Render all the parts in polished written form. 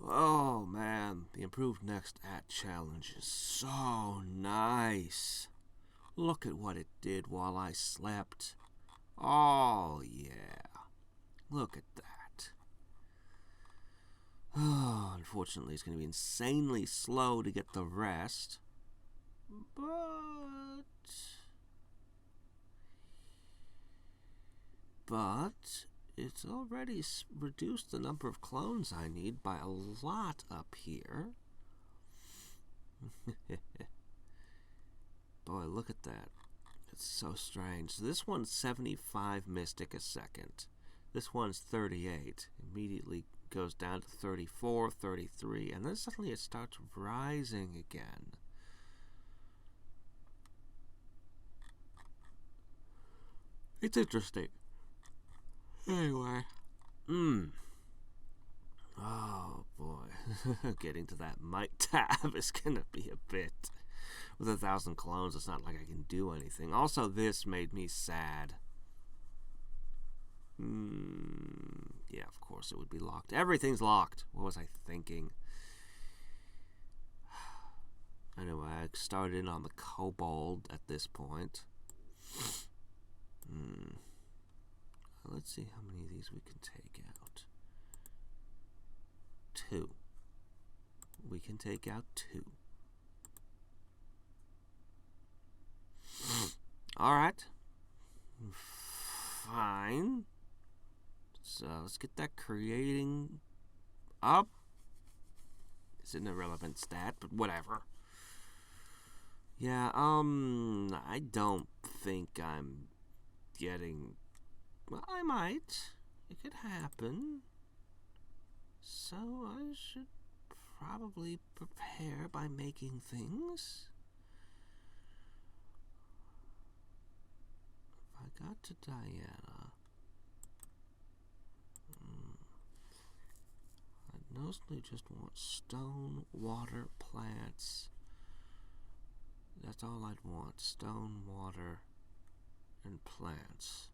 Oh man, the improved next at challenge is so nice. Look at what it did while I slept. Oh yeah, look at that. Oh, unfortunately, it's going to be insanely slow to get the rest. But it's already reduced the number of clones I need by a lot up here. Boy, look at that. It's so strange. So this one's 75 mystic a second. This one's 38. Immediately goes down to 34, 33, and then suddenly it starts rising again. It's interesting. Anyway. Oh boy. Getting to that might tab is gonna be a bit. With 1,000 clones, it's not like I can do anything. Also, this made me sad. Yeah, of course it would be locked. Everything's locked. What was I thinking? Anyway, I started in on the kobold at this point. Let's see how many of these we can take out. 2. We can take out 2. Alright. Fine. So let's get that creating up. It's an irrelevant stat, but whatever. Yeah, I don't think I'm getting... Well, I might. It could happen. So I should probably prepare by making things. If I got to Diana... I mostly just want stone, water, plants. That's all I'd want. Stone, water, and plants.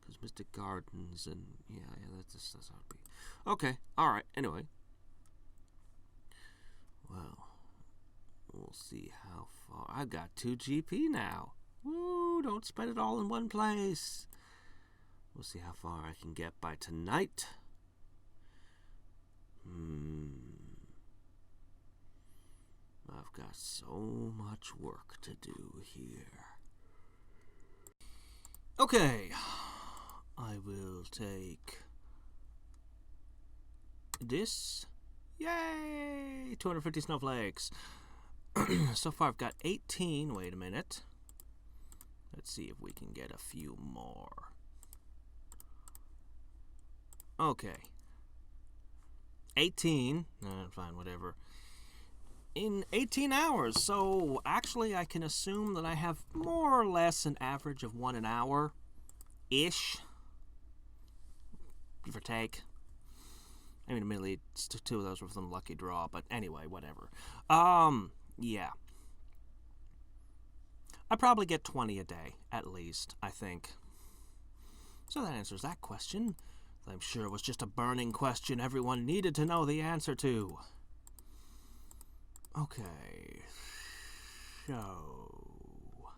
Because Mystic Gardens and... Yeah, that's how it'd be. Okay, alright, anyway. Well, we'll see how far... I've got 2 GP now. Woo, don't spend it all in one place. We'll see how far I can get by tonight. I've got so much work to do here. Okay. I will take this. Yay! 250 snowflakes. So far I've got 18. Wait a minute. Let's see if we can get a few more. Okay. 18. Fine, whatever. In 18 hours. So actually I can assume that I have more or less an average of 1 an hour-ish. Give or take. I mean, admittedly, 2 of those were from the lucky draw, but anyway, whatever. Yeah. I probably get 20 a day, at least, I think. So that answers that question. I'm sure it was just a burning question everyone needed to know the answer to. Okay. So...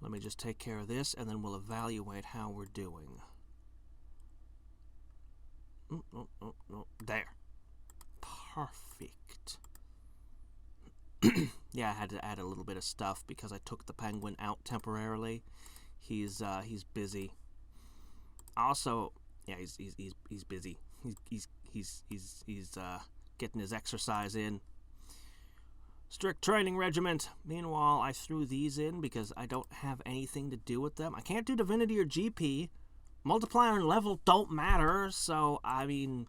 let me just take care of this, and then we'll evaluate how we're doing. No. There. Perfect. Yeah, I had to add a little bit of stuff because I took the penguin out temporarily. He's busy. Also, yeah, he's busy. He's getting his exercise in. Strict training regiment. Meanwhile, I threw these in because I don't have anything to do with them. I can't do divinity or GP. Multiplier and level don't matter, so, I mean,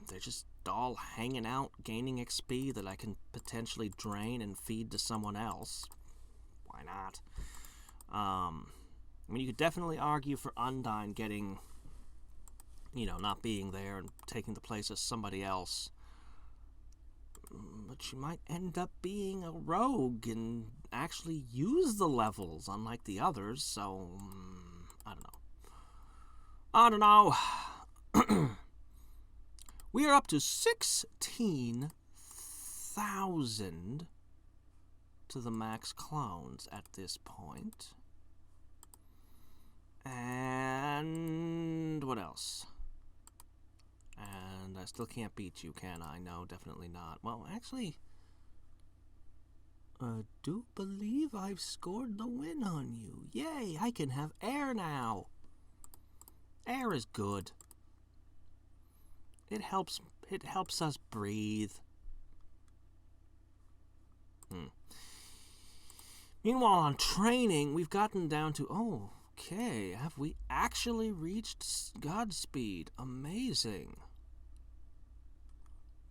they're just all hanging out, gaining XP that I can potentially drain and feed to someone else. Why not? I mean, you could definitely argue for Undyne getting, not being there and taking the place of somebody else. But she might end up being a rogue and actually use the levels, unlike the others, so... I don't know. We are up to 16,000 to the max clones at this point. And what else? And I still can't beat you, can I? No, definitely not. Well, actually, I do believe I've scored the win on you. Yay, I can have air now. Air is good. It helps us breathe. Meanwhile, on training, we've gotten down to, okay, have we actually reached Godspeed? Amazing.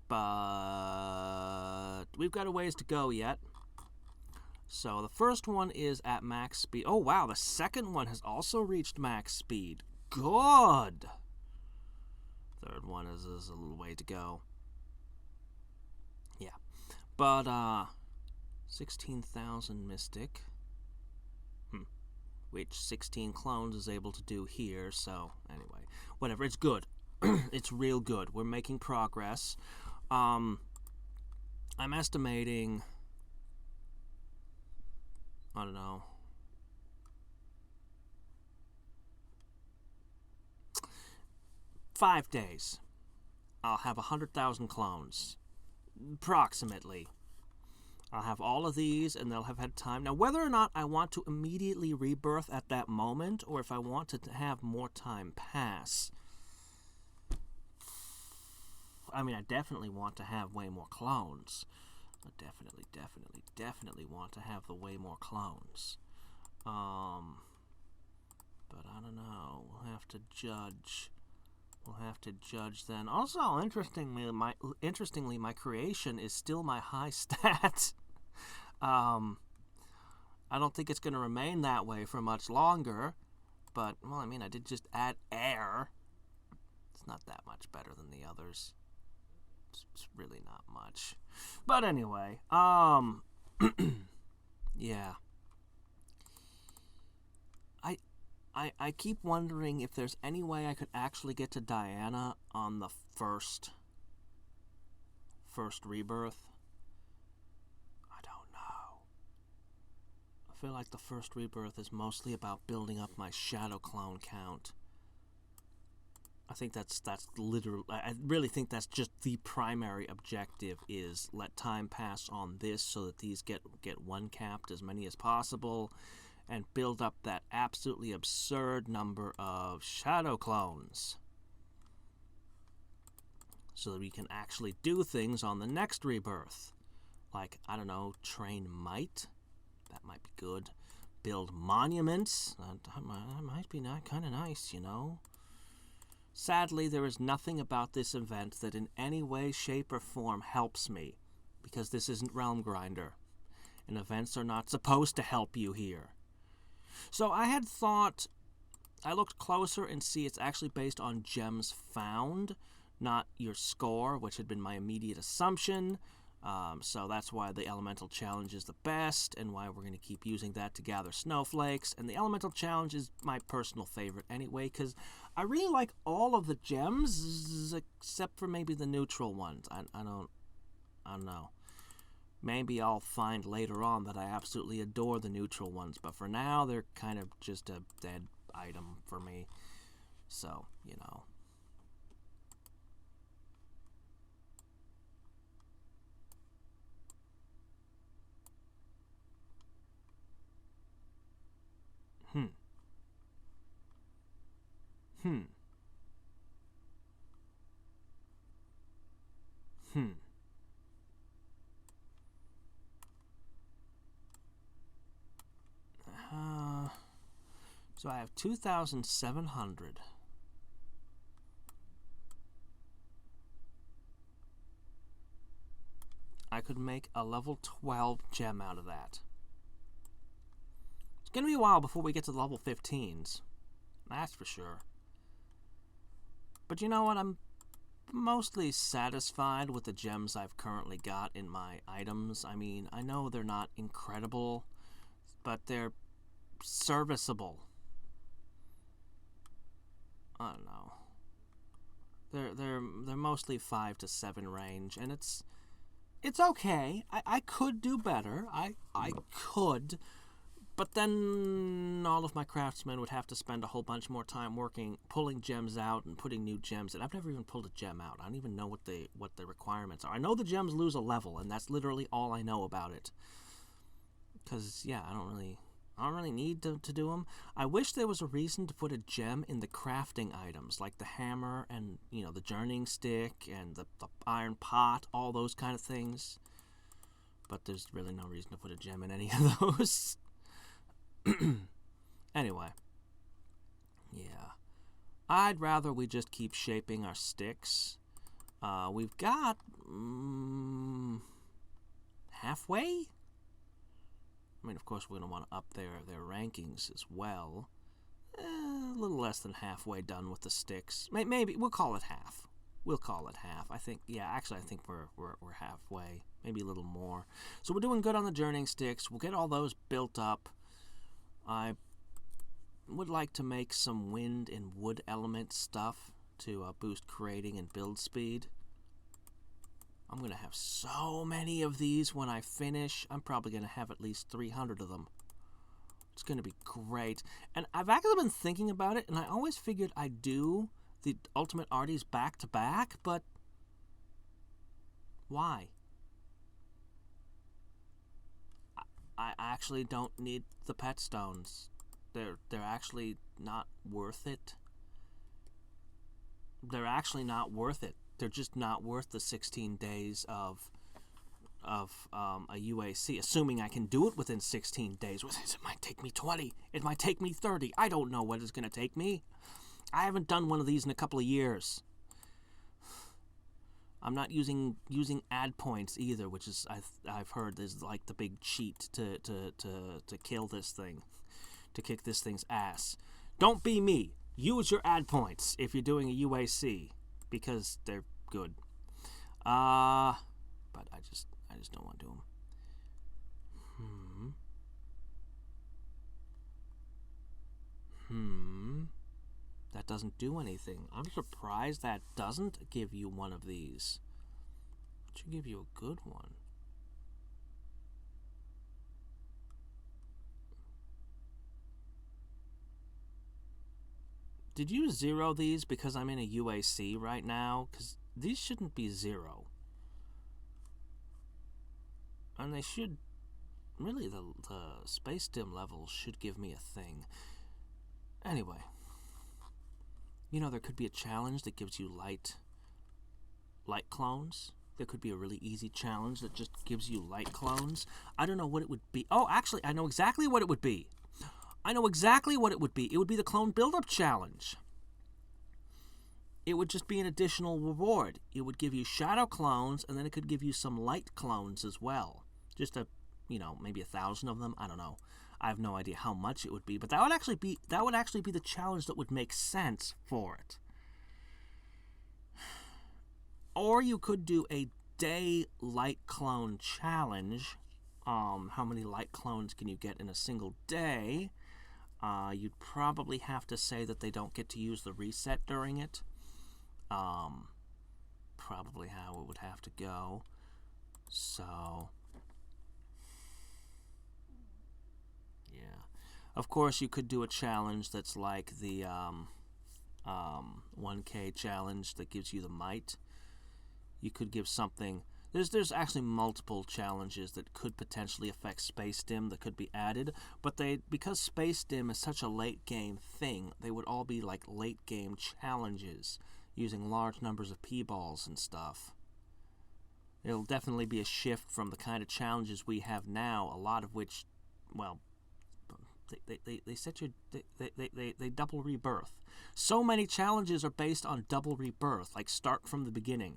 But we've got a ways to go yet. So the first one is at max speed. Oh, wow, the second one has also reached max speed. Good. Third one is a little way to go. Yeah. But, 16,000 Mystic. Which 16 clones is able to do here, so anyway. Whatever, it's good. It's real good. We're making progress. I'm estimating, I don't know, 5 days. I'll have 100,000 clones. Approximately. I'll have all of these, and they'll have had time. Now, whether or not I want to immediately rebirth at that moment, or if I want to have more time pass, I mean, I definitely want to have way more clones. I definitely want to have the way more clones. But I don't know. We'll have to judge. We'll have to judge then. Also, interestingly, my creation is still my high stat. I don't think it's going to remain that way for much longer. But, well, I mean, I did just add air. It's not that much better than the others. It's really not much. But anyway, yeah. I keep wondering if there's any way I could actually get to Diana on the first rebirth. I don't know. I feel like the first rebirth is mostly about building up my shadow clone count. I think that's literally, I really think that's just the primary objective, is let time pass on this so that these get one capped, as many as possible, and build up that absolutely absurd number of shadow clones so that we can actually do things on the next rebirth. Like, I don't know, train might. That might be good. Build monuments. That might be kind of nice, you know. Sadly, there is nothing about this event that in any way, shape, or form helps me, because this isn't Realm Grinder, and events are not supposed to help you here. So I had thought, I looked closer and see it's actually based on gems found, not your score, which had been my immediate assumption. So that's why the Elemental Challenge is the best, and why we're going to keep using that to gather snowflakes. And the Elemental Challenge is my personal favorite anyway, because I really like all of the gems, except for maybe the neutral ones. I don't know. Maybe I'll find later on that I absolutely adore the neutral ones, but for now, they're kind of just a dead item for me. So, you know. So I have 2,700. I could make a level 12 gem out of that. It's going to be a while before we get to the level 15s. That's for sure. But you know what? I'm mostly satisfied with the gems I've currently got in my items. I mean, I know they're not incredible, but they're serviceable. I don't know. they're mostly 5 to 7 range, and it's okay. I could do better. I could, but then all of my craftsmen would have to spend a whole bunch more time working, pulling gems out and putting new gems in. I've never even pulled a gem out. I don't even know what the requirements are. I know the gems lose a level, and that's literally all I know about it. Because yeah, I don't really need to do them. I wish there was a reason to put a gem in the crafting items, like the hammer and, the journeying stick and the iron pot, all those kind of things. But there's really no reason to put a gem in any of those. Anyway. Yeah. I'd rather we just keep shaping our sticks. We've got... halfway? I mean, of course, we're going to want to up their rankings as well. A little less than halfway done with the sticks. Maybe we'll call it half. We'll call it half. I think, I think we're halfway. Maybe a little more. So we're doing good on the journeying sticks. We'll get all those built up. I would like to make some wind and wood element stuff to boost creating and build speed. I'm going to have so many of these when I finish. I'm probably going to have at least 300 of them. It's going to be great. And I've actually been thinking about it, and I always figured I'd do the Ultimate Arties back to back, but why? I actually don't need the pet stones. They're actually not worth it. They're actually not worth it. They're just not worth the 16 days of a UAC, assuming I can do it within 16 days. It might take me 20. It might take me 30. I don't know what it's going to take me. I haven't done one of these in a couple of years. I'm not using ad points either, which is I've heard is like the big cheat to kill this thing, to kick this thing's ass. Don't be me. Use your ad points if you're doing a UAC, because they're good. But I just don't want to do them. That doesn't do anything. I'm surprised that doesn't give you one of these. It should give you a good one. Did you zero these because I'm in a UAC right now? Because these shouldn't be 0. And they should... Really, the space dim level should give me a thing. Anyway. There could be a challenge that gives you light clones. There could be a really easy challenge that just gives you light clones. I don't know what it would be. Oh, actually, I know exactly what it would be. It would be the clone build-up challenge. It would just be an additional reward. It would give you shadow clones, and then it could give you some light clones as well. Just maybe 1,000 of them. I don't know. I have no idea how much it would be, but that would actually be the challenge that would make sense for it. Or you could do a day light clone challenge. How many light clones can you get in a single day? You'd probably have to say that they don't get to use the reset during it. Probably how it would have to go. So... Of course, you could do a challenge that's like the 1K challenge that gives you the might. You could give something... There's actually multiple challenges that could potentially affect Space Dim that could be added, but because Space Dim is such a late game thing, they would all be like late game challenges using large numbers of P-balls and stuff. It'll definitely be a shift from the kind of challenges we have now, a lot of which, well... They double rebirth. So many challenges are based on double rebirth, like start from the beginning.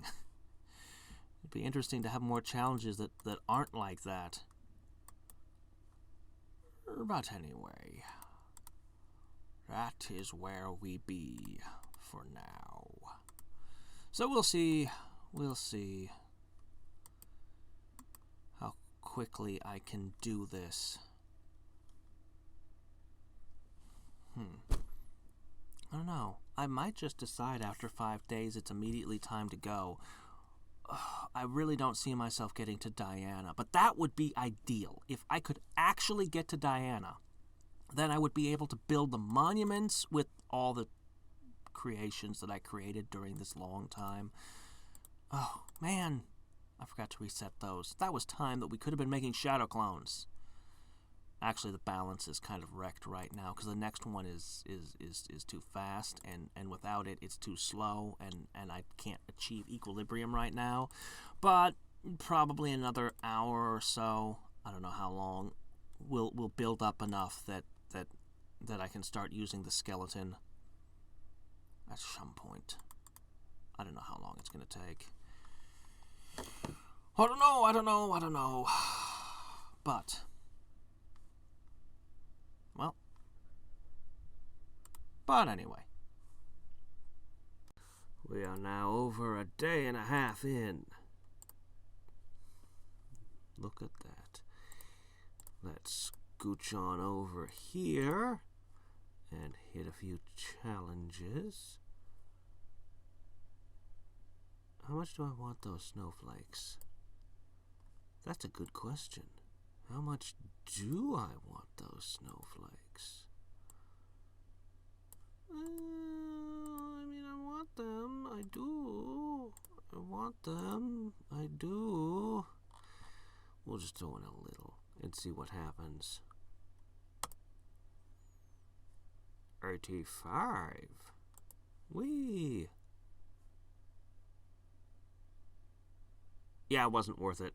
It'd be interesting to have more challenges that aren't like that. But anyway, that is where we be for now. So we'll see how quickly I can do this. I don't know. I might just decide after 5 days it's immediately time to go. I really don't see myself getting to Diana, but that would be ideal. If I could actually get to Diana, then I would be able to build the monuments with all the creations that I created during this long time. Oh, man. I forgot to reset those. That was time that we could have been making shadow clones. Actually, the balance is kind of wrecked right now because the next one is too fast, and without it, it's too slow, and I can't achieve equilibrium right now. But probably another hour or so, I don't know how long, will build up enough that I can start using the skeleton at some point. I don't know how long it's going to take. I don't know. But, well, anyway. We are now over a day and a half in. Look at that. Let's scooch on over here and hit a few challenges. How much do I want those snowflakes? That's a good question. How much do I want those snowflakes? I want them. I do. I want them. I do. We'll just throw in a little and see what happens. 85. Whee! Yeah, it wasn't worth it.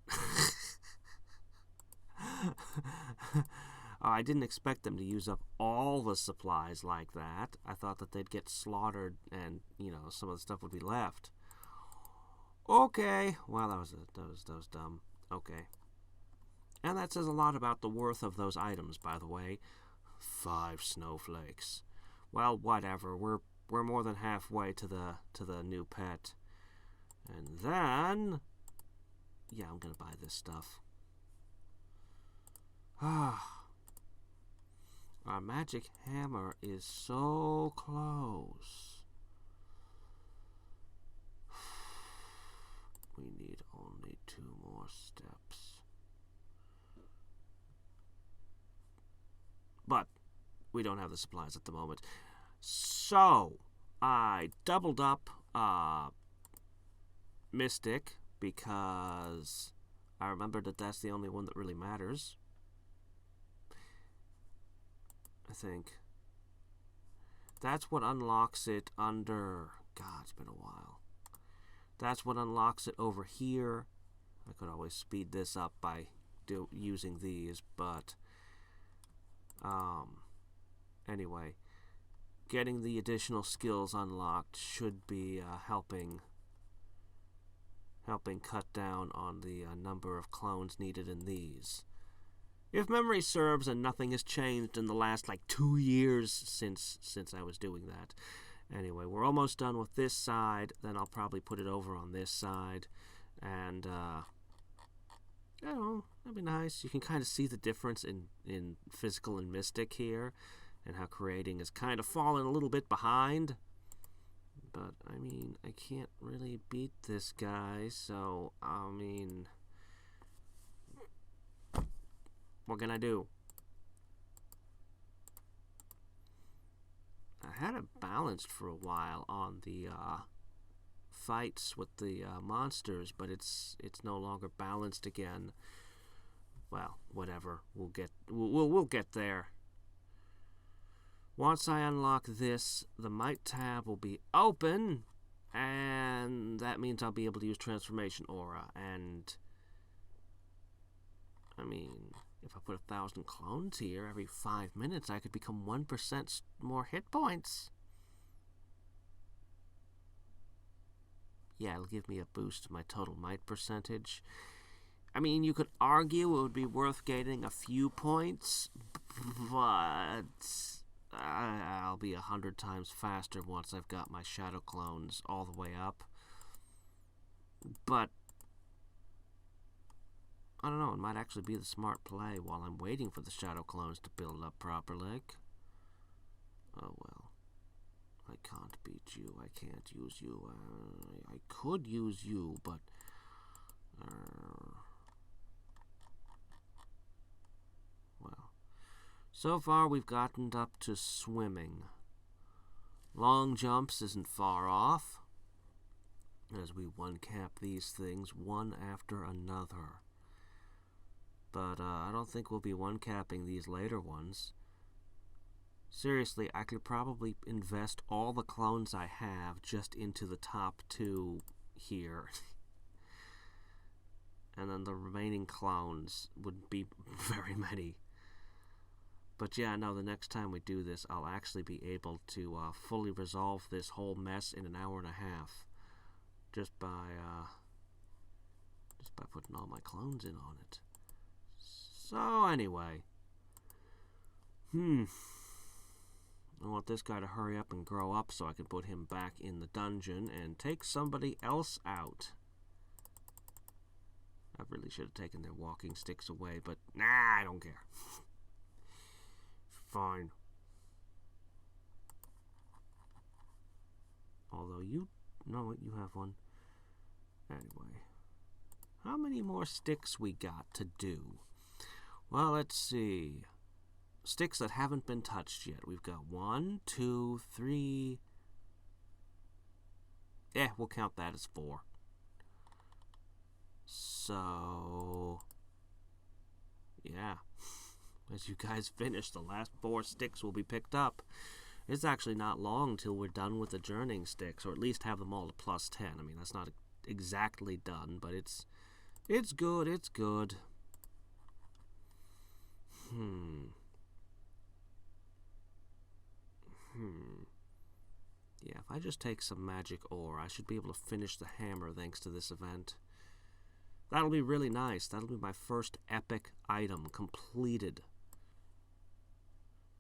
I didn't expect them to use up all the supplies like that. I thought that they'd get slaughtered and, some of the stuff would be left. Okay. Wow, that was dumb. Okay. And that says a lot about the worth of those items, by the way. 5 snowflakes. Well, whatever. We're more than halfway to the new pet. And then, yeah, I'm gonna buy this stuff. Our magic hammer is so close. We need only 2 more steps. But we don't have the supplies at the moment. So, I doubled up Mystic because I remembered that that's the only one that really matters. I think. That's what unlocks it under... God, it's been a while. That's what unlocks it over here. I could always speed this up by using these, but... Anyway, getting the additional skills unlocked should be helping cut down on the number of clones needed in these. If memory serves and nothing has changed in the last 2 years since I was doing that. Anyway, we're almost done with this side, then I'll probably put it over on this side, and I don't know, that'd be nice. You can kind of see the difference in physical and mystic here, and how creating is kind of fallen a little bit behind. But, I can't really beat this guy, so, what can I do? I had it balanced for a while on the fights with the monsters, but it's no longer balanced again. Well, whatever. We'll get there. Once I unlock this, the Might tab will be open, and that means I'll be able to use Transformation Aura, and if I put 1,000 clones here every 5 minutes, I could become 1% more hit points. Yeah, it'll give me a boost to my total might percentage. You could argue it would be worth gaining a few points, but I'll be 100 times faster once I've got my shadow clones all the way up. But I don't know, it might actually be the smart play while I'm waiting for the shadow clones to build up properly. Oh well. I can't beat you. I can't use you. I could use you, but... well. So far, we've gotten up to swimming. Long jumps isn't far off, as we one-cap these things one after another. But I don't think we'll be one-capping these later ones. Seriously, I could probably invest all the clones I have just into the top 2 here. And then the remaining clones wouldn't be very many. But yeah, no, the next time we do this, I'll actually be able to fully resolve this whole mess in an hour and a half. Just by putting all my clones in on it. So anyway. I want this guy to hurry up and grow up so I can put him back in the dungeon and take somebody else out. I really should have taken their walking sticks away, but nah, I don't care. Fine. Although you know it, you have one. Anyway. How many more sticks we got to do? Well, let's see. Sticks that haven't been touched yet. We've got 1, 2, 3. Yeah, we'll count that as 4. So, yeah. As you guys finish, the last 4 sticks will be picked up. It's actually not long till we're done with the journeying sticks, or at least have them all to plus 10. I mean, that's not exactly done, but it's good, it's good. Yeah, if I just take some magic ore, I should be able to finish the hammer thanks to this event. That'll be really nice. That'll be my first epic item completed.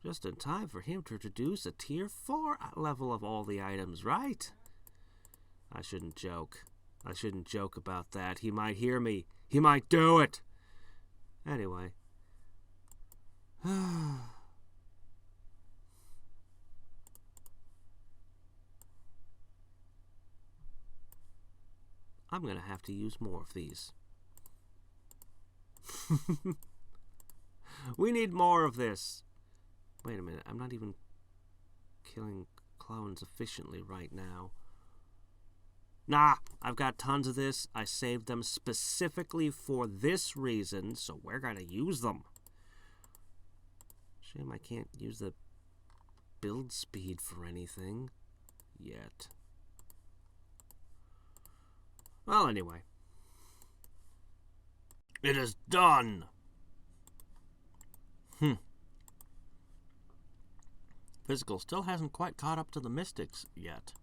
Just in time for him to introduce a tier 4 level of all the items, right? I shouldn't joke. I shouldn't joke about that. He might hear me. He might do it. Anyway. I'm going to have to use more of these. We need more of this. Wait a minute, I'm not even killing clones efficiently right now. Nah, I've got tons of this. I saved them specifically for this reason, so we're going to use them. Shame I can't use the build speed for anything yet. Well, anyway. It is done! Physical still hasn't quite caught up to the mystics yet.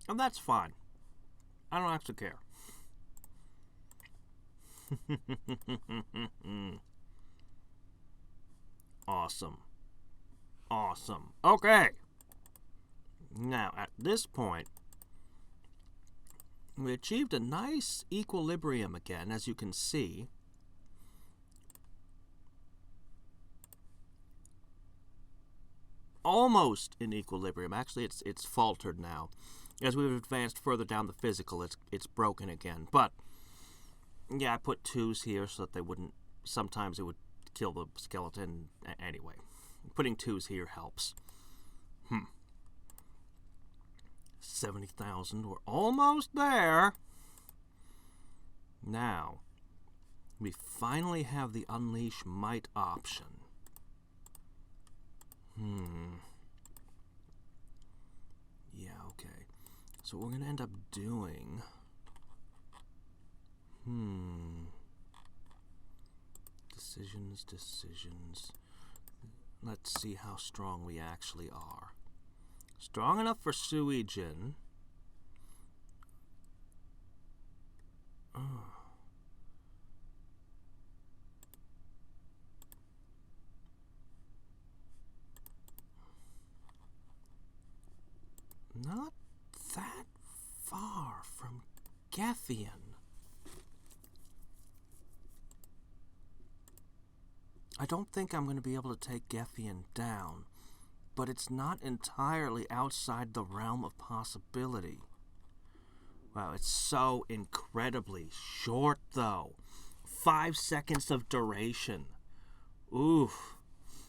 And that's fine. I don't actually care. Awesome. Awesome. Okay. Now, at this point, we achieved a nice equilibrium again, as you can see. Almost in equilibrium. Actually, it's faltered now. As we've advanced further down the physical, it's broken again. But, yeah, I put 2s here so that they wouldn't... Sometimes it would kill the skeleton. Anyway, putting 2s here helps. 70,000. We're almost there. Now, we finally have the Unleash Might option. Yeah, okay. So what we're going to end up doing... Decisions. Let's see how strong we actually are. Strong enough for Suijin. Not that far from Gethian. I don't think I'm going to be able to take Gethian down, but it's not entirely outside the realm of possibility. Wow, it's so incredibly short, though. 5 seconds of duration. Oof.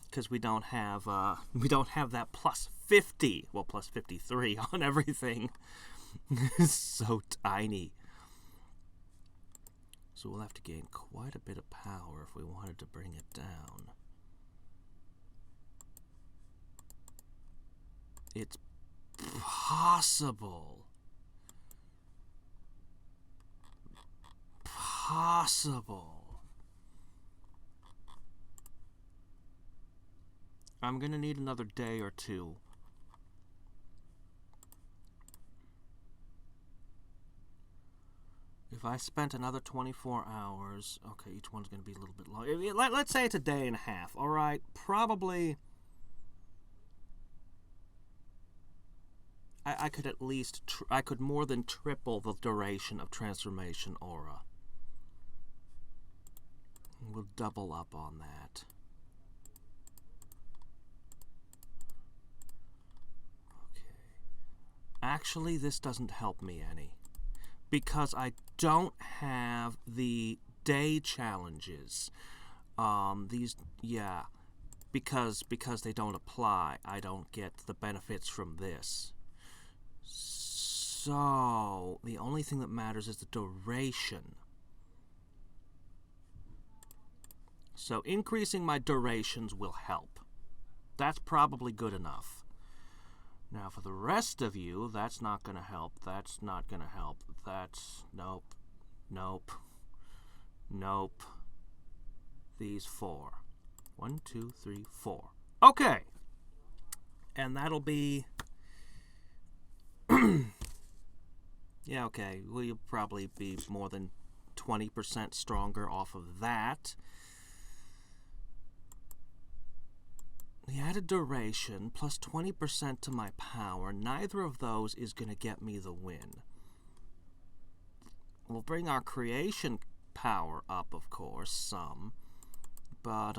Because we don't have that plus 50, well, plus 53 on everything. It's so tiny. So we'll have to gain quite a bit of power if we wanted to bring it down. It's possible. I'm gonna need another day or two. If I spent another 24 hours, okay, each one's gonna be a little bit long. Let's say it's a day and a half. All right, probably. I could at least, I could more than triple the duration of transformation aura. We'll double up on that. Okay. Actually, this doesn't help me any. Because I don't have the day challenges. Because they don't apply, I don't get the benefits from this. So, the only thing that matters is the duration. So, increasing my durations will help. That's probably good enough. Now, for the rest of you, that's not going to help. That's not going to help. That's... Nope. Nope. Nope. These 4. 1, 2, 3, 4. Okay. And that'll be... Yeah, okay. We'll probably be more than 20% stronger off of that. The added duration plus 20% to my power, neither of those is going to get me the win. We'll bring our creation power up, of course, some. But,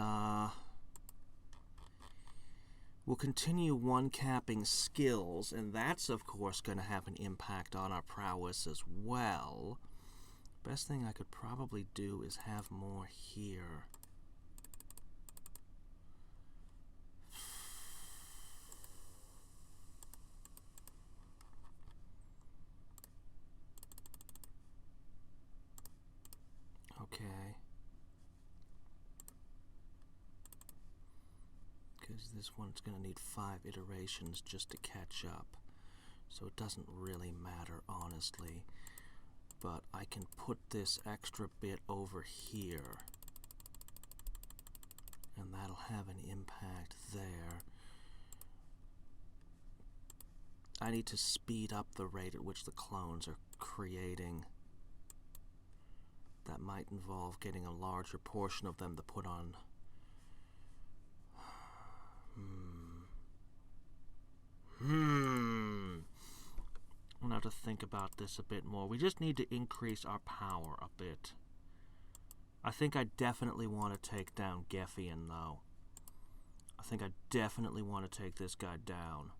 we'll continue one-capping skills, and that's, of course, going to have an impact on our prowess as well. Best thing I could probably do is have more here. Okay. Because this one's going to need 5 iterations just to catch up. So it doesn't really matter, honestly. But I can put this extra bit over here. And that'll have an impact there. I need to speed up the rate at which the clones are creating. That might involve getting a larger portion of them to put on. We'll have to think about this a bit more. We just need to increase our power a bit. I think I definitely want to take down Geffian, though. I think I definitely want to take this guy down.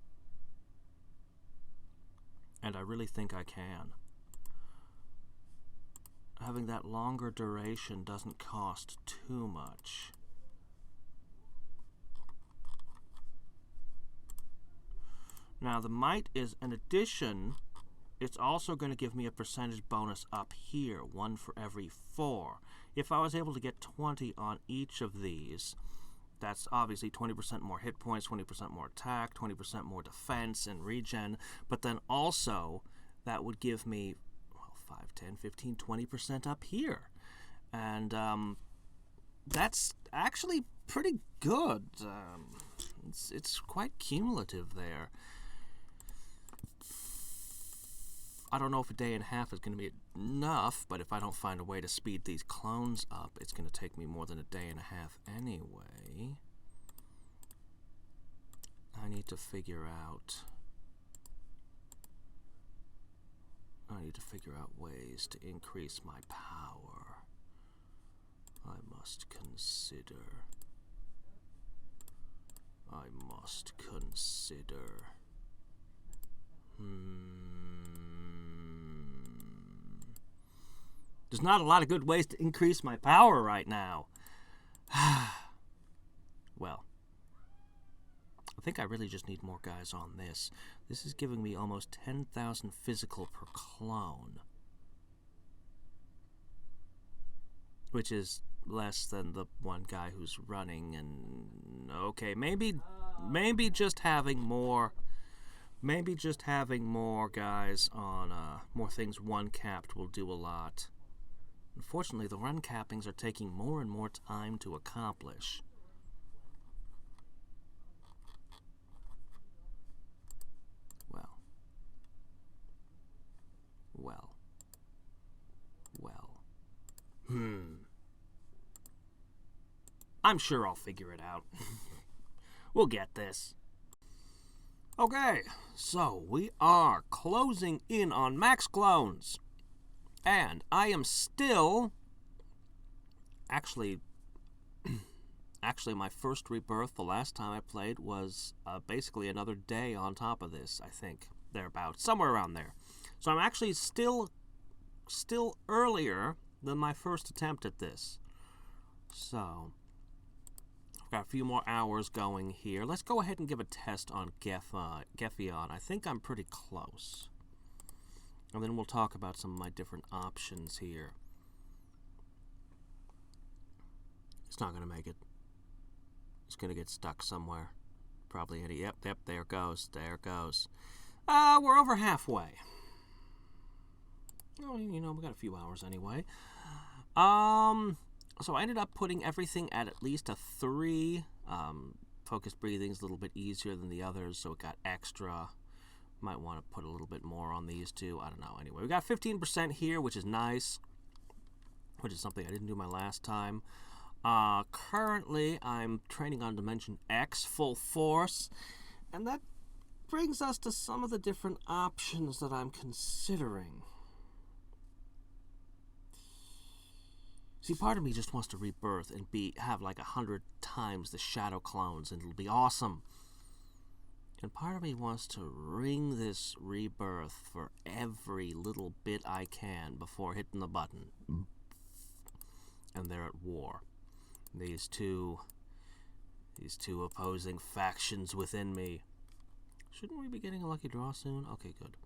And I really think I can. Having that longer duration doesn't cost too much. Now, the might is an addition. It's also going to give me a percentage bonus up here, 1 for every 4. If I was able to get 20 on each of these, that's obviously 20% more hit points, 20% more attack, 20% more defense and regen, but then also that would give me 5, 10, 15, 20% up here. And that's actually pretty good. It's quite cumulative there. I don't know if a day and a half is going to be enough, but if I don't find a way to speed these clones up, it's going to take me more than a day and a half anyway. I need to figure out ways to increase my power. I must consider. I must consider. There's not a lot of good ways to increase my power right now. Well, I think I really just need more guys on this. This is giving me almost 10,000 physical per clone, which is less than the one guy who's running. And okay, maybe just having more guys on more things one capped will do a lot. Unfortunately, the run cappings are taking more and more time to accomplish. Well. I'm sure I'll figure it out. We'll get this. Okay, so we are closing in on max clones. And I am still... Actually, my first rebirth, the last time I played, was basically another day on top of this, I think. Thereabouts, somewhere around there. So I'm actually still earlier than my first attempt at this. So, I've got a few more hours going here. Let's go ahead and give a test on Geffion. I think I'm pretty close. And then we'll talk about some of my different options here. It's not going to make it. It's going to get stuck somewhere. Probably any... Yep, there it goes. There it goes. We're over halfway. Oh, you know, we got a few hours anyway. So I ended up putting everything at least a 3. Focused breathing's a little bit easier than the others, so it got extra. Might want to put a little bit more on these two. I don't know. Anyway, we got 15% here, which is nice. Which is something I didn't do my last time. Currently, I'm training on Dimension X full force. And that brings us to some of the different options that I'm considering. See, part of me just wants to rebirth and have like 100 times the shadow clones, and it'll be awesome. And part of me wants to ring this rebirth for every little bit I can before hitting the button. And they're at war. These two opposing factions within me. Shouldn't we be getting a lucky draw soon? Okay, good.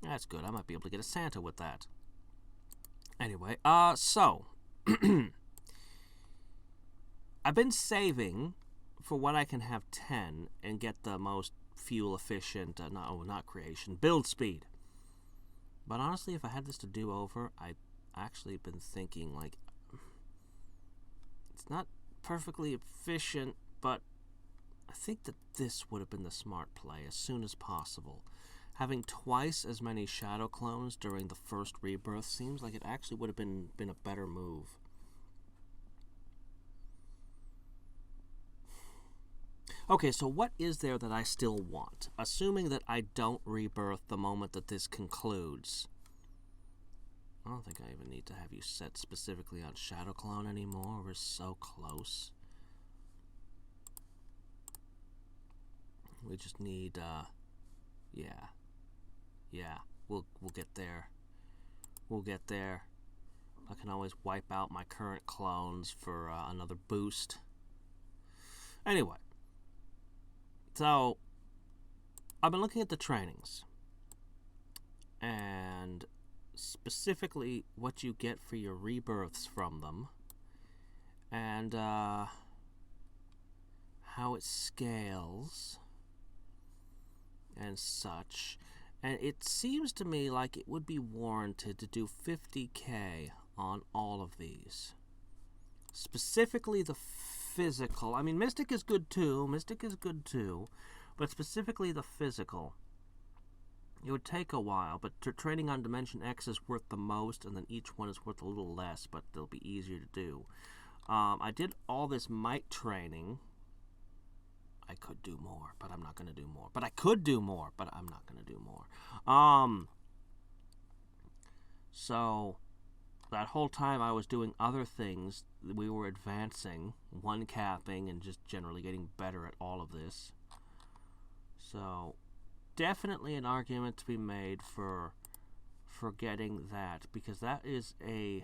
That's good. I might be able to get a Santa with that. Anyway, so... I've been saving for when I can have 10 and get the most fuel efficient, not creation, build speed. But honestly, if I had this to do over, I've actually been thinking, like, it's not perfectly efficient, but I think that this would have been the smart play as soon as possible. Having twice as many shadow clones during the first rebirth seems like it actually would have been a better move. Okay, so what is there that I still want? Assuming that I don't rebirth the moment that this concludes. I don't think I even need to have you set specifically on shadow clone anymore. We're so close. We just need, Yeah, we'll get there. We'll get there. I can always wipe out my current clones for another boost. Anyway, so I've been looking at the trainings, and specifically what you get for your rebirths from them, and how it scales and such. And it seems to me like it would be warranted to do 50k on all of these. Specifically the physical. I mean, Mystic is good too. But specifically the physical. It would take a while, but training on Dimension X is worth the most, and then each one is worth a little less, but they'll be easier to do. I did all this might training. I could do more, but I'm not going to do more. But I could do more, but I'm not going to do more. So, that whole time I was doing other things. We were advancing, one capping, and just generally getting better at all of this. So, definitely an argument to be made for getting that, because that is a...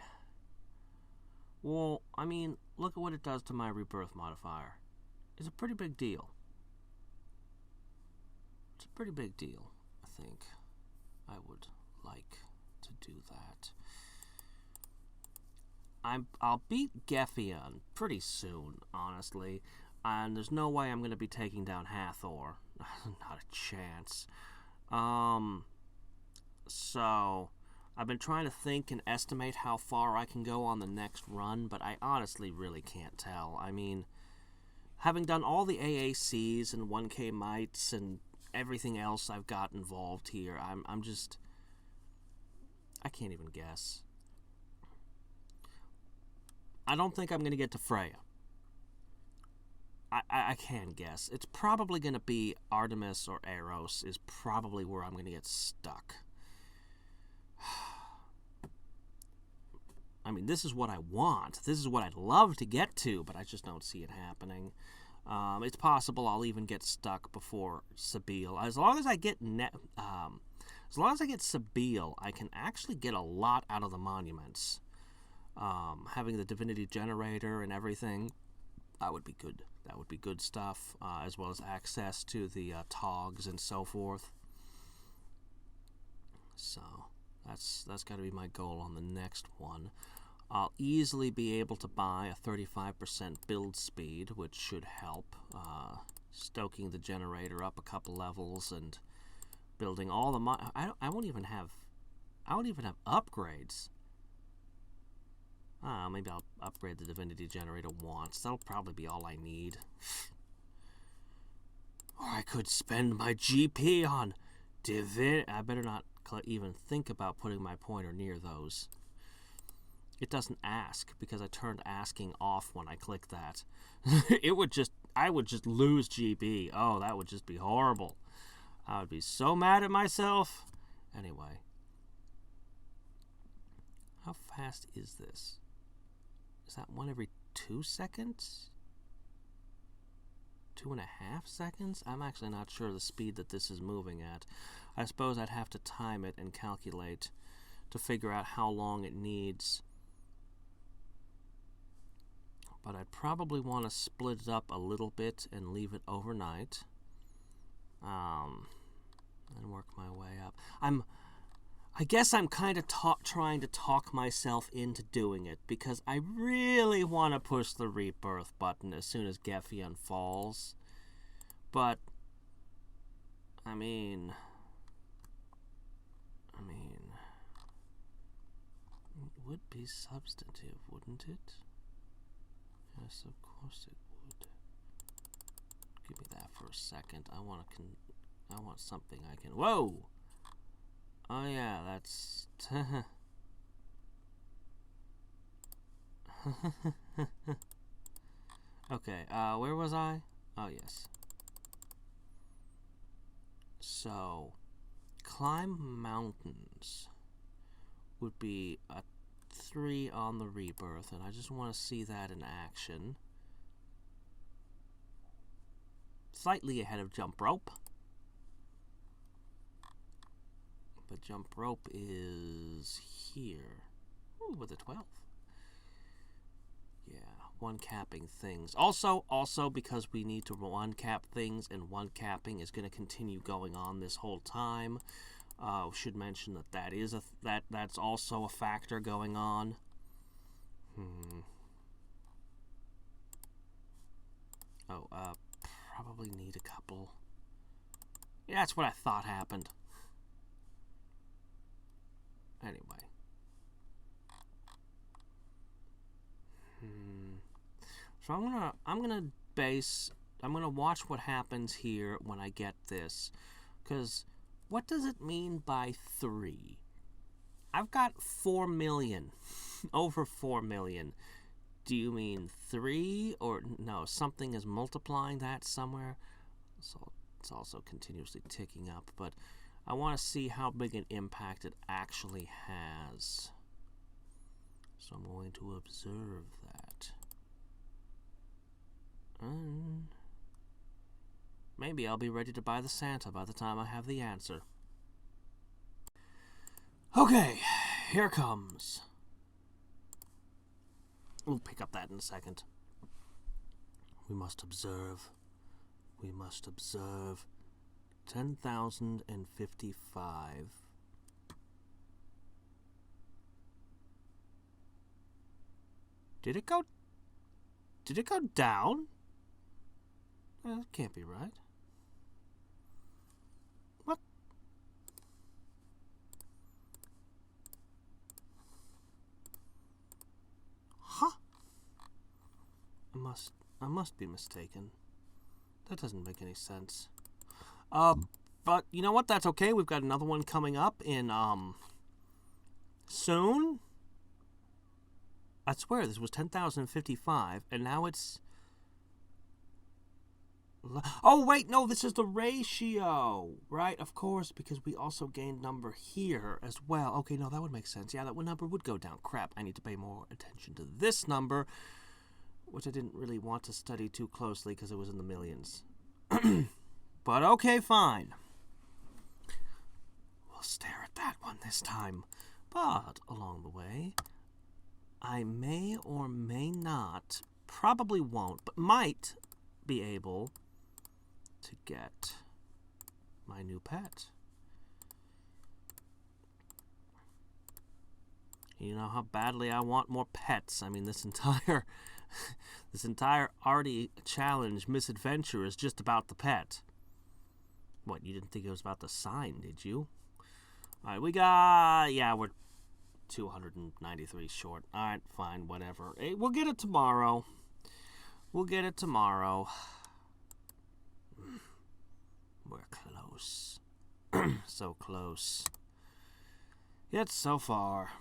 Well, I mean, look at what it does to my rebirth modifier. It's a pretty big deal. It's a pretty big deal, I think. I would like to do that. I'll beat Geffion pretty soon, honestly, and there's no way I'm going to be taking down Hathor. Not a chance. So I've been trying to think and estimate how far I can go on the next run, but I honestly really can't tell. I mean, having done all the AACs and 1K mites and everything else I've got involved here, I'm just... I can't even guess. I don't think I'm going to get to Freya. I can guess. It's probably going to be Artemis or Eros is probably where I'm going to get stuck. I mean, this is what I want. This is what I'd love to get to, but I just don't see it happening. It's possible I'll even get stuck before Sabile. As long as I get Sabile, I can actually get a lot out of the monuments. Having the divinity generator and everything, that would be good. That would be good stuff, as well as access to the togs and so forth. So that's got to be my goal on the next one. I'll easily be able to buy a 35% build speed, which should help, stoking the generator up a couple levels and building all the I won't even have upgrades. Maybe I'll upgrade the divinity generator once. That'll probably be all I need. Or I could spend my GP on I better not even think about putting my pointer near those. It doesn't ask, because I turned asking off when I click that. I would just lose GB. Oh, that would just be horrible. I would be so mad at myself. Anyway. How fast is this? Is that one every 2 seconds? 2.5 seconds? I'm actually not sure the speed that this is moving at. I suppose I'd have to time it and calculate to figure out how long it needs. But I'd probably want to split it up a little bit and leave it overnight. And work my way up. I guess I'm kind of trying to talk myself into doing it, because I really want to push the rebirth button as soon as Geffion falls. But, I mean, it would be substantive, wouldn't it? Yes, of course it would. Give me that for a second. I want something I can... Whoa! Oh yeah, that's... Okay, where was I? Oh, yes. So, climb mountains would be a 3 on the rebirth, and I just want to see that in action. Slightly ahead of jump rope. But jump rope is here. Ooh, with a 12. Yeah, one capping things. Also because we need to one cap things, and one capping is going to continue going on this whole time. Should mention that's also a factor going on. Probably need a couple. Yeah, that's what I thought happened. Anyway. So I'm gonna watch what happens here when I get this, because what does it mean by 3? I've got 4 million, over 4 million. Do you mean 3, or no? Something is multiplying that somewhere. So it's also continuously ticking up, but I want to see how big an impact it actually has. So I'm going to observe that. And maybe I'll be ready to buy the Santa by the time I have the answer. Okay, here comes. We'll pick up that in a second. We must observe. We must observe. 10,055. Did it go down? That can't be right. What? Huh? I must be mistaken. That doesn't make any sense. But you know what? That's okay. We've got another one coming up in, soon. I swear this was 10,055, and now it's... Oh, wait, no, this is the ratio, right? Of course, because we also gained number here as well. Okay, no, that would make sense. Yeah, that number would go down. Crap, I need to pay more attention to this number, which I didn't really want to study too closely because it was in the millions. But okay, fine. We'll stare at that one this time. But along the way, I may or may not, probably won't, but might be able to get my new pet. You know how badly I want more pets. I mean, this entire arty challenge misadventure is just about the pet. What, you didn't think it was about the sign, did you? Alright, we're 293 short. Alright, fine, whatever. Hey, we'll get it tomorrow. We're close. So close. Yet so far.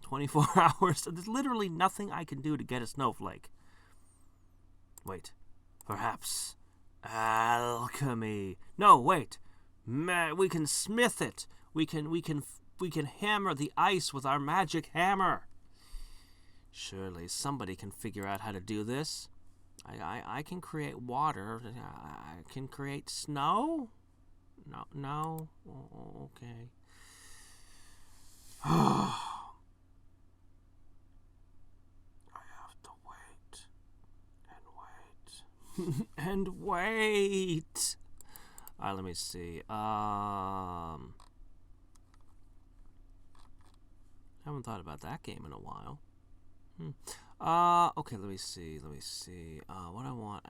24 hours. There's literally nothing I can do to get a snowflake. Wait. Perhaps alchemy. No, wait. We can smith it. We can hammer the ice with our magic hammer. Surely somebody can figure out how to do this. I can create water. I can create snow? No? Oh, okay. I have to wait. And wait. Alright, let me see. I haven't thought about that game in a while. Okay, let me see. What I want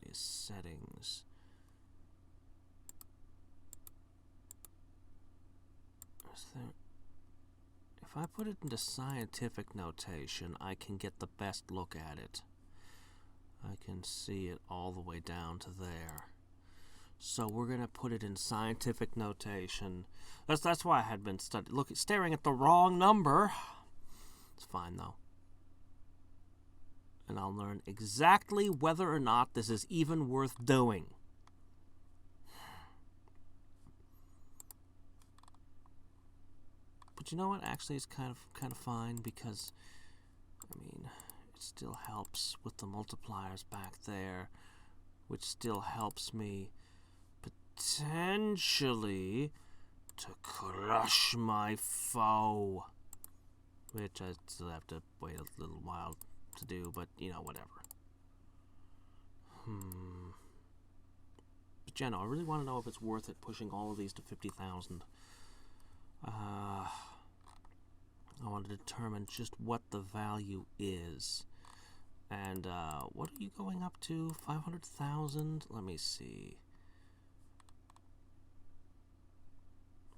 is settings. If I put it into scientific notation, I can get the best look at it. I can see it all the way down to there. So we're gonna put it in scientific notation. That's why I had been staring at the wrong number. It's fine though. And I'll learn exactly whether or not this is even worth doing. But you know what? Actually, it's kind of fine because, I mean, it still helps with the multipliers back there, which still helps me potentially to crush my foe. Which I still have to wait a little while to do, but, you know, whatever. But, Jenna, I really want to know if it's worth it pushing all of these to 50,000. I want to determine just what the value is. And, what are you going up to? 500,000? Let me see.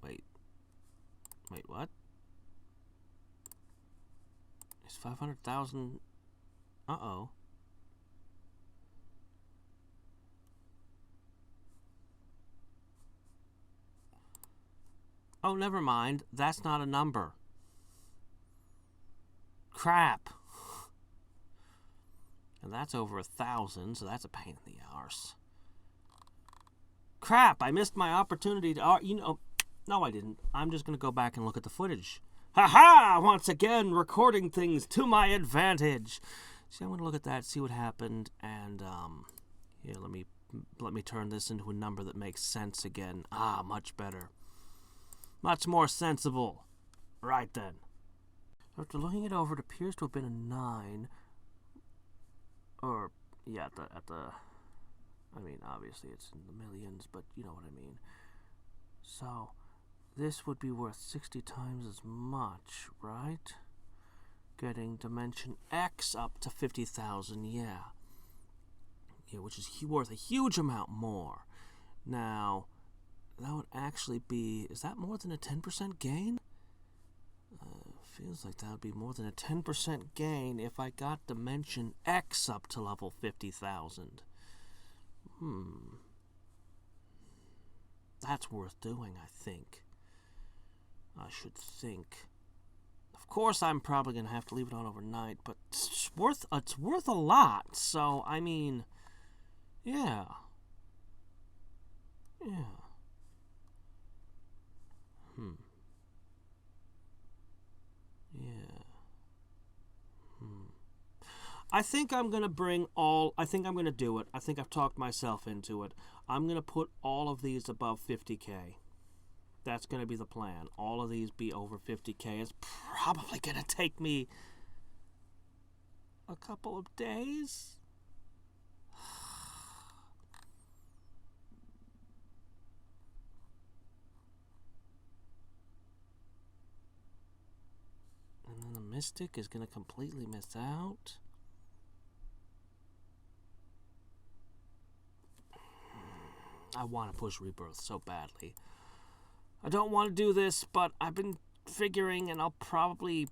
Wait, what? Is 500,000? Uh-oh. Oh, never mind. That's not a number. Crap. And that's over 1,000, so that's a pain in the arse. Crap, I missed my opportunity to... no, I didn't. I'm just going to go back and look at the footage. Ha! Once again, recording things to my advantage. See, I'm going to look at that, see what happened, and, here, let me turn this into a number that makes sense again. Ah, much better. Much more sensible. Right then. After looking it over, it appears to have been a 9. Or, yeah, I mean, obviously it's in the millions, but you know what I mean. So, this would be worth 60 times as much, right? Getting dimension X up to 50,000, yeah. Yeah, which is worth a huge amount more. Now, that would actually be... Is that more than a 10% gain? Feels like that would be more than a 10% gain if I got dimension X up to level 50,000. That's worth doing, I think. I should think. Of course, I'm probably going to have to leave it on overnight, but it's worth a lot. So, I mean, yeah. Yeah. Yeah. I think I'm going to I think I'm going to do it. I think I've talked myself into it. I'm going to put all of these above 50K. That's going to be the plan. All of these be over 50K. It's probably going to take me a couple of days. And then the Mystic is going to completely miss out. I want to push Rebirth so badly. I don't want to do this, but I've been figuring, and I'll probably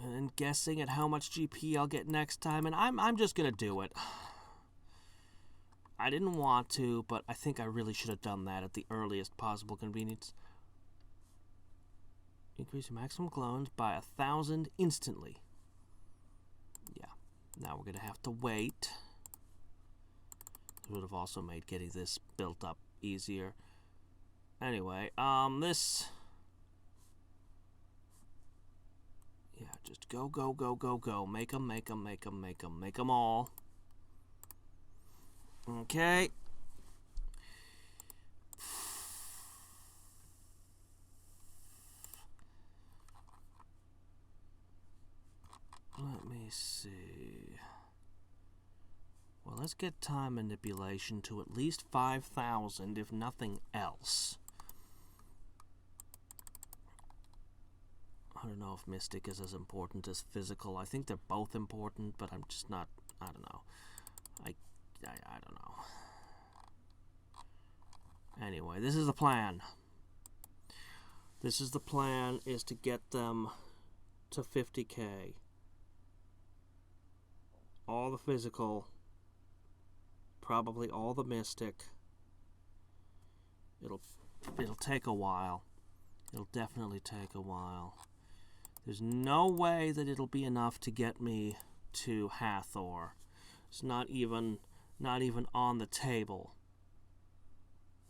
and guessing at how much GP I'll get next time, and I'm just gonna do it. I didn't want to, but I think I really should have done that at the earliest possible convenience. Increase your maximum clones by 1,000 instantly. Yeah. Now we're gonna have to wait. It would have also made getting this built up easier. Anyway, this... Yeah, just go, go, go, go, go. Make them, make them, make them, make them. Make them all. Okay. Let me see. Well, let's get time manipulation to at least 5,000, if nothing else. I don't know if Mystic is as important as Physical. I think they're both important, but I'm just not... I don't know. I don't know. Anyway, this is the plan. This is the plan, is to get them to 50K. All the Physical... Probably all the Mystic. It'll take a while. It'll definitely take a while. There's no way that it'll be enough to get me to Hathor. It's not even on the table.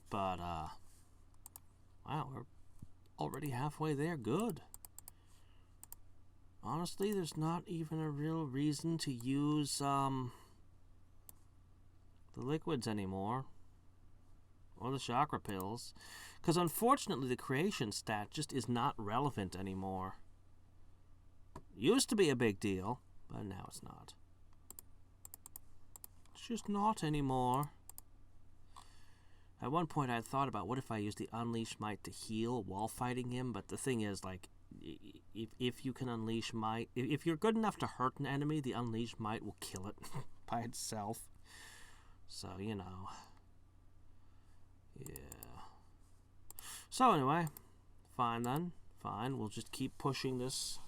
But wow, we're already halfway there. Good. Honestly, there's not even a real reason to use the liquids anymore, or the chakra pills, because unfortunately the creation stat just is not relevant anymore. Used to be a big deal, but now it's not. It's just not anymore. At one point I had thought about what if I used the Unleash Might to heal while fighting him, but the thing is, like, if you can Unleash Might, if you're good enough to hurt an enemy, the Unleash Might will kill it by itself. So, you know. Yeah. So, anyway. Fine, then. Fine. We'll just keep pushing this.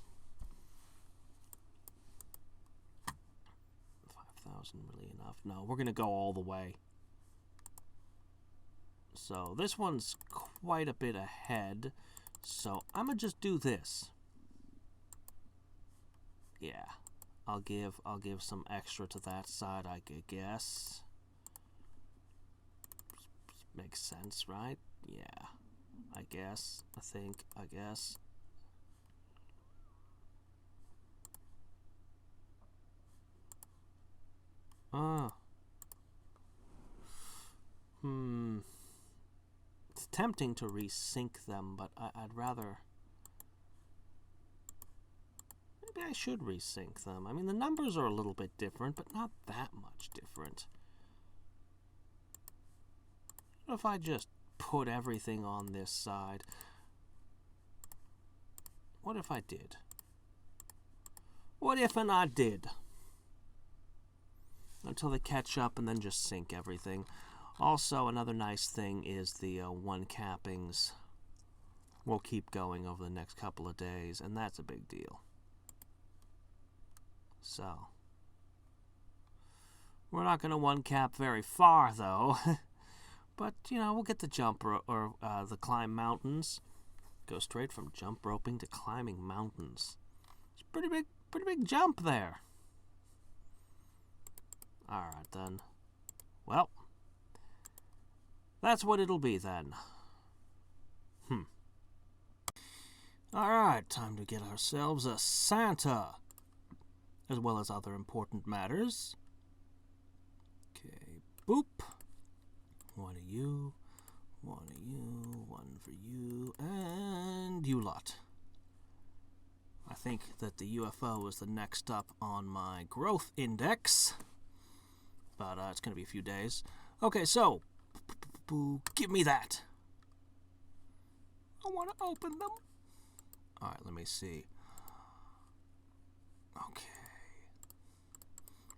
5,000 really enough? No, we're going to go all the way. So, this one's quite a bit ahead. So, I'm going to just do this. Yeah. I'll give some extra to that side, I guess. Makes sense, right? Yeah. I guess. I think. I guess. tempting to resync them, but I'd rather... Maybe I should resync them. I mean, the numbers are a little bit different, but not that much different. What if I just put everything on this side? What if I did? What if and I did? Until they catch up and then just sync everything. Also, another nice thing is the one cappings will keep going over the next couple of days, and that's a big deal. So, we're not going to one cap very far, though. But, you know, we'll get the jump or the climb mountains. Go straight from jump roping to climbing mountains. It's a pretty big jump there. Alright, then. Well, that's what it'll be, then. Alright, time to get ourselves a Santa, as well as other important matters. Okay, boop. One of you, one of you, one for you, and you lot. I think that the UFO is the next up on my growth index, but it's going to be a few days. Okay, so, give me that. I want to open them. Alright, let me see. Okay.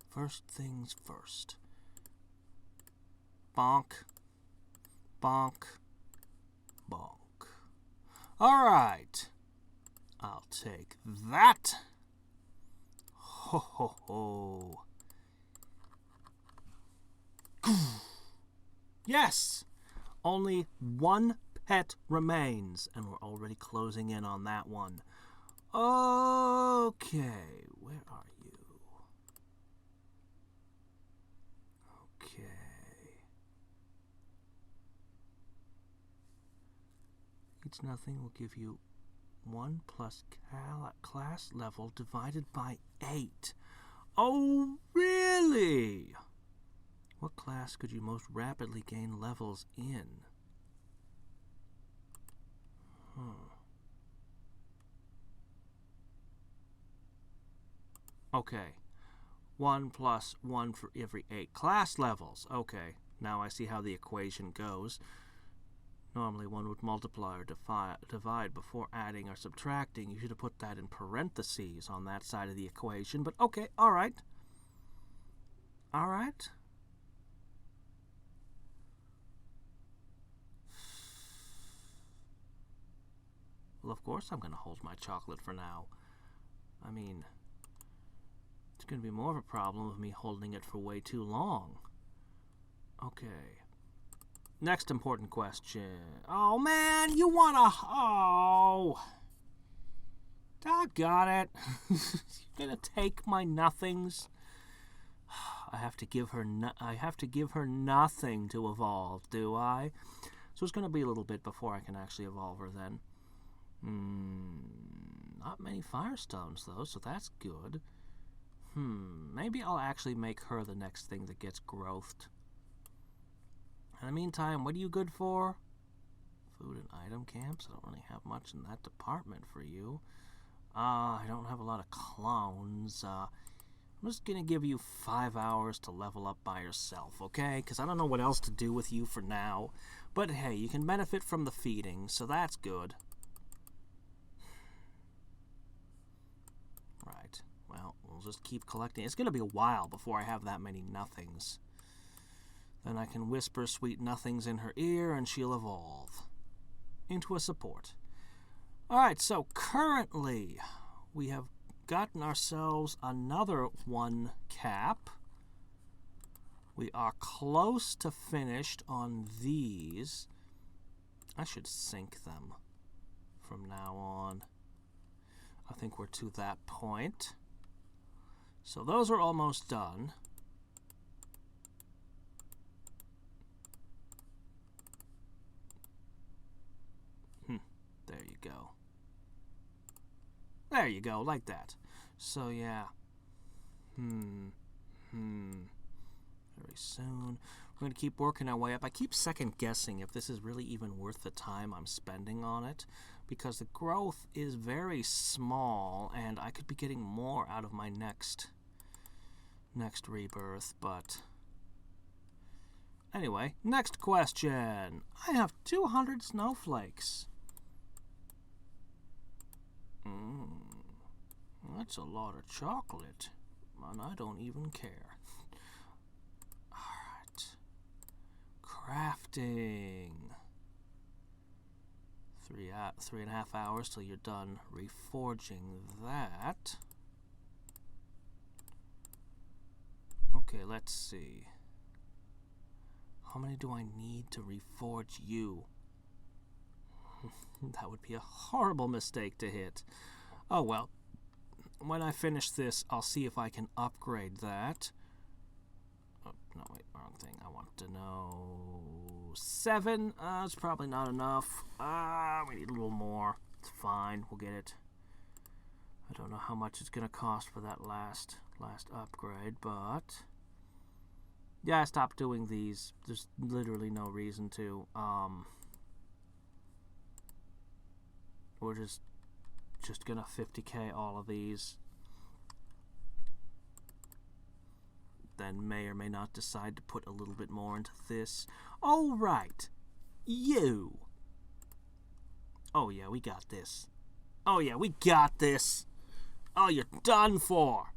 First things first. Bonk. Bonk. Bonk. Alright. I'll take that. Ho ho ho. Yes! Only one pet remains, and we're already closing in on that one. Okay, where are you? Okay. It's nothing will give you 1 plus class level divided by 8. Oh, really? What class could you most rapidly gain levels in? Okay. 1 plus 1 for every 8 class levels. Okay. Now I see how the equation goes. Normally one would multiply or divide before adding or subtracting. You should have put that in parentheses on that side of the equation. But okay, alright. Alright. Well, of course I'm going to hold my chocolate for now. I mean, it's going to be more of a problem of me holding it for way too long. Okay. Next important question. Oh, man, you want to... Oh. Doggone it. You're going to take my nothings? I have to give her nothing to evolve, do I? So it's going to be a little bit before I can actually evolve her then. Not many Firestones, though, so that's good. Maybe I'll actually make her the next thing that gets growthed. In the meantime, what are you good for? Food and item camps? I don't really have much in that department for you. I don't have a lot of clones. I'm just going to give you 5 hours to level up by yourself, okay? Because I don't know what else to do with you for now. But hey, you can benefit from the feeding, so that's good. Right. Well, we'll just keep collecting. It's going to be a while before I have that many nothings. Then I can whisper sweet nothings in her ear and she'll evolve into a support. Alright, so currently we have gotten ourselves another 1 cap. We are close to finished on these. I should sync them from now on. I think we're to that point. So those are almost done. There you go. There you go, like that. So, yeah. Very soon. We're going to keep working our way up. I keep second guessing if this is really even worth the time I'm spending on it, because the growth is very small and I could be getting more out of my next rebirth, but anyway, next question. I have 200 snowflakes. That's a lot of chocolate, and I don't even care. Alright. Crafting. 3.5 hours till you're done reforging that. Okay, let's see. How many do I need to reforge you? That would be a horrible mistake to hit. Oh well. When I finish this, I'll see if I can upgrade that. Oh, no, wait, wrong thing. I want to know 7. It's probably not enough. We need a little more. It's fine. We'll get it. I don't know how much it's going to cost for that last upgrade, but yeah, I stopped doing these. There's literally no reason to. We're just gonna 50k all of these. Then may or may not decide to put a little bit more into this. All right, you. Oh yeah, we got this. Oh yeah, we got this. Oh, you're done for.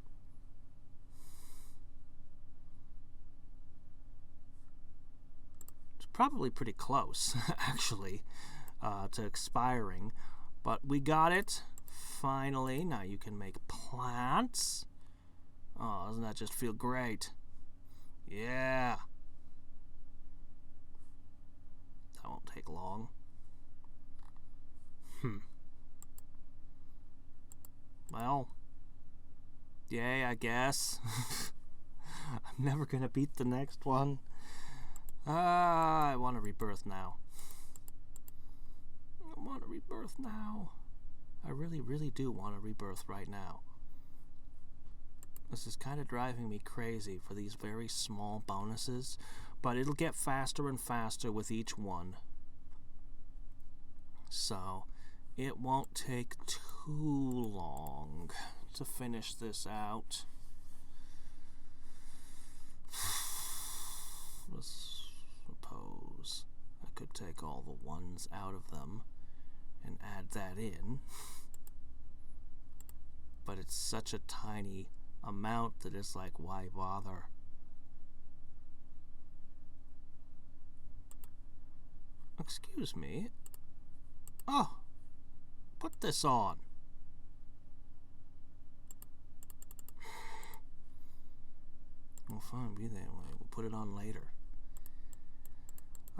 It's probably pretty close, actually, to expiring. But we got it. Finally. Now you can make plants. Oh, doesn't that just feel great? Yeah. That won't take long. Well, yay, I guess. I'm never gonna beat the next one. I want a rebirth now. I want a rebirth now. I really, really do want a rebirth right now. This is kind of driving me crazy for these very small bonuses, but it'll get faster and faster with each one. So, it won't take too long to finish this out. Let's suppose I could take all the ones out of them and add that in. But it's such a tiny amount that it's like, why bother? Excuse me. Oh, put this on. Well, fine, be that way. We'll put it on later.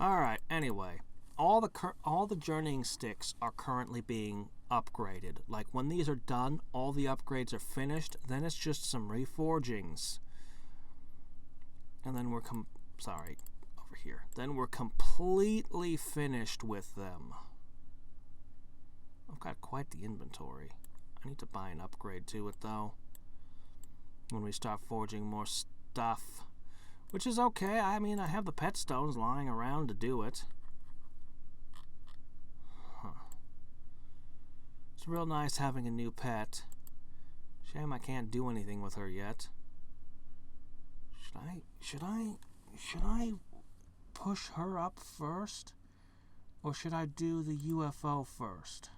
Alright, anyway. All the journeying sticks are currently being upgraded. Like, when these are done, all the upgrades are finished, then it's just some reforgings. And then we're Then we're completely finished with them. I've got quite the inventory. I need to buy an upgrade to it, though, when we start forging more stuff. Which is okay. I mean, I have the pet stones lying around to do it. It's real nice having a new pet. Shame I can't do anything with her yet. Should I push her up first? Or should I do the UFO first?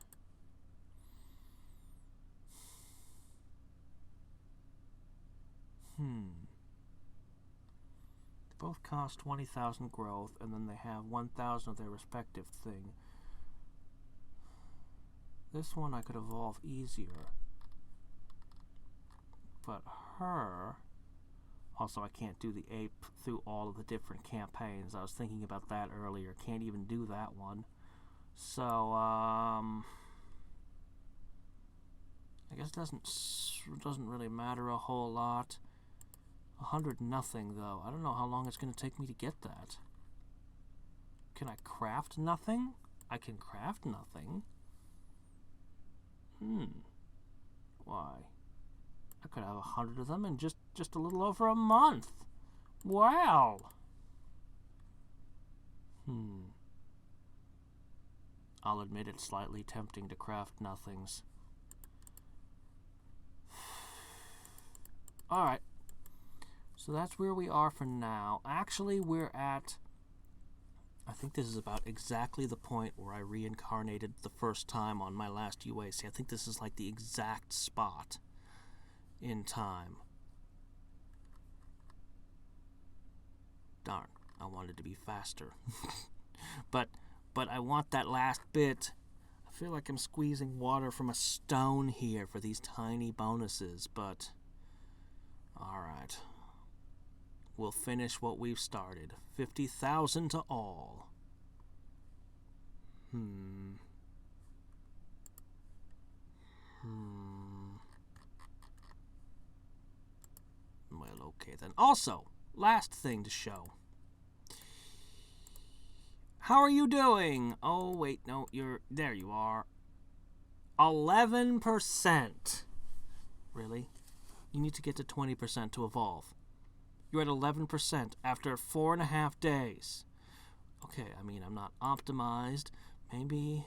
They both cost 20,000 growth, and then they have 1,000 of their respective thing. This one I could evolve easier. But her... Also, I can't do the ape through all of the different campaigns. I was thinking about that earlier. Can't even do that one. So, I guess it doesn't really matter a whole lot. 100 nothing, though. I don't know how long it's going to take me to get that. Can I craft nothing? I can craft nothing. Why? I could have 100 of them in just a little over a month. Wow. I'll admit it's slightly tempting to craft nothings. Alright. So that's where we are for now. Actually, we're at... I think this is about exactly the point where I reincarnated the first time on my last UAC. I think this is like the exact spot in time. Darn, I wanted to be faster. but I want that last bit. I feel like I'm squeezing water from a stone here for these tiny bonuses, but... Alright. We'll finish what we've started. 50,000 to all. Well, okay then. Also, last thing to show. How are you doing? Oh, wait, no, there you are. 11%. Really? You need to get to 20% to evolve. You're at 11% after 4.5 days. Okay, I mean, I'm not optimized. Maybe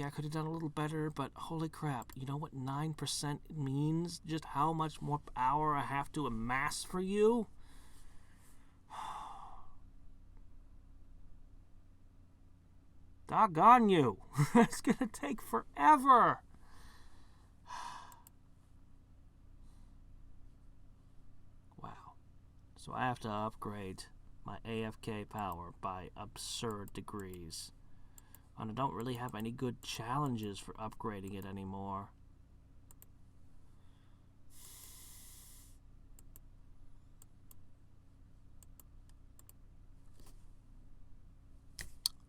I could have done a little better, but holy crap, you know what 9% means? Just how much more power I have to amass for you? Doggone you. It's gonna take forever. Wow. So I have to upgrade my AFK power by absurd degrees. And I don't really have any good challenges for upgrading it anymore.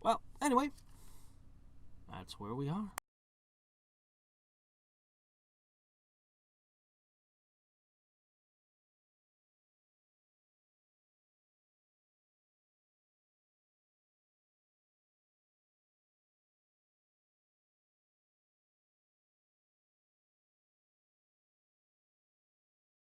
Well, anyway, that's where we are.